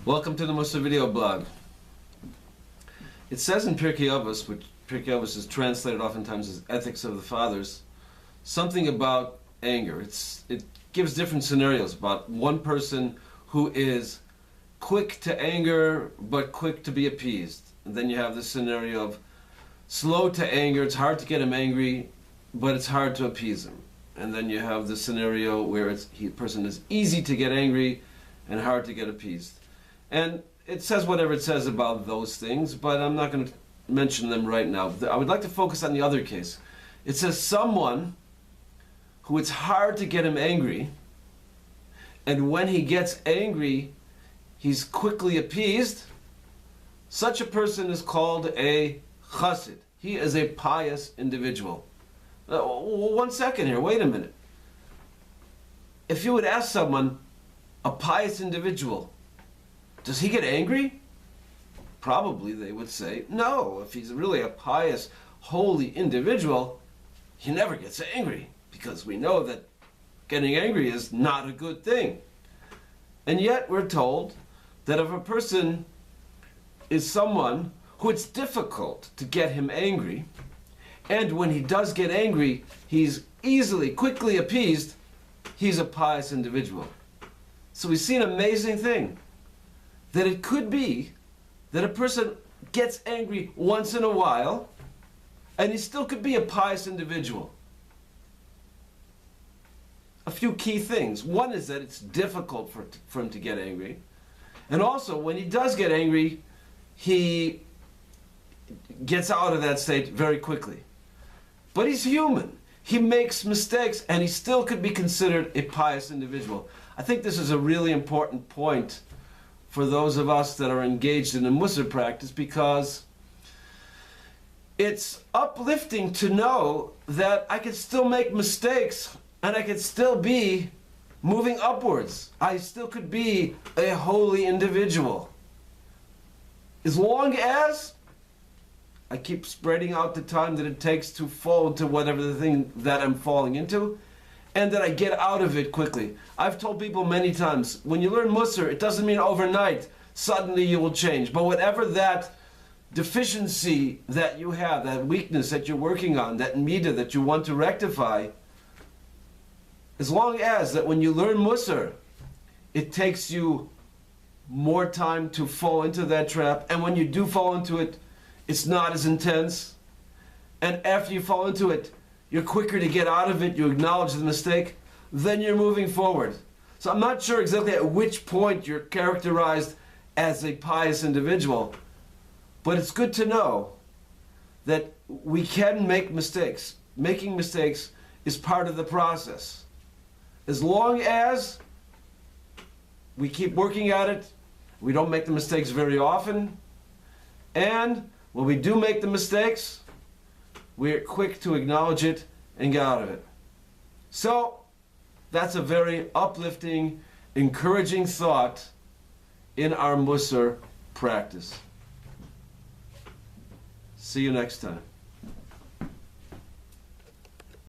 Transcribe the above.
Welcome to the Musa video blog. It says in Pirkei Avos, which Pirkei Avos is translated oftentimes as Ethics of the Fathers, something about anger. It gives different scenarios about one person who is quick to anger but quick to be appeased. And then you have the scenario of slow to anger, it's hard to get him angry, but it's hard to appease him. And then you have the scenario where the person is easy to get angry and hard to get appeased. And it says whatever it says about those things, but I'm not going to mention them right now. I would like to focus on the other case. It says someone who it's hard to get him angry, and when he gets angry, he's quickly appeased. Such a person is called a chassid. He is a pious individual. One second here, wait a minute. If you would ask someone, a pious individual, does he get angry? Probably they would say, no. If he's really a pious, holy individual, he never gets angry, because we know that getting angry is not a good thing. And yet we're told that if a person is someone who it's difficult to get him angry, and when he does get angry, he's quickly appeased, he's a pious individual. So we see an amazing thing, that it could be that a person gets angry once in a while, and he still could be a pious individual. A few key things. One is that it's difficult for him to get angry. And also, when he does get angry, he gets out of that state very quickly. But he's human. He makes mistakes, and he still could be considered a pious individual. I think this is a really important point for those of us that are engaged in a Mussar practice, because it's uplifting to know that I can still make mistakes and I can still be moving upwards. I still could be a holy individual. As long as I keep spreading out the time that it takes to fall into whatever the thing that I'm falling into, and that I get out of it quickly. I've told people many times, when you learn Mussar, it doesn't mean overnight, suddenly you will change. But whatever that deficiency that you have, that weakness that you're working on, that midah that you want to rectify, as long as that when you learn Mussar, it takes you more time to fall into that trap, and when you do fall into it, it's not as intense, and after you fall into it, you're quicker to get out of it, you acknowledge the mistake, then you're moving forward. So I'm not sure exactly at which point you're characterized as a pious individual, but it's good to know that we can make mistakes. Making mistakes is part of the process. As long as we keep working at it, we don't make the mistakes very often, and when we do make the mistakes, we're quick to acknowledge it and get out of it. So, that's a very uplifting, encouraging thought in our Mussar practice. See you next time.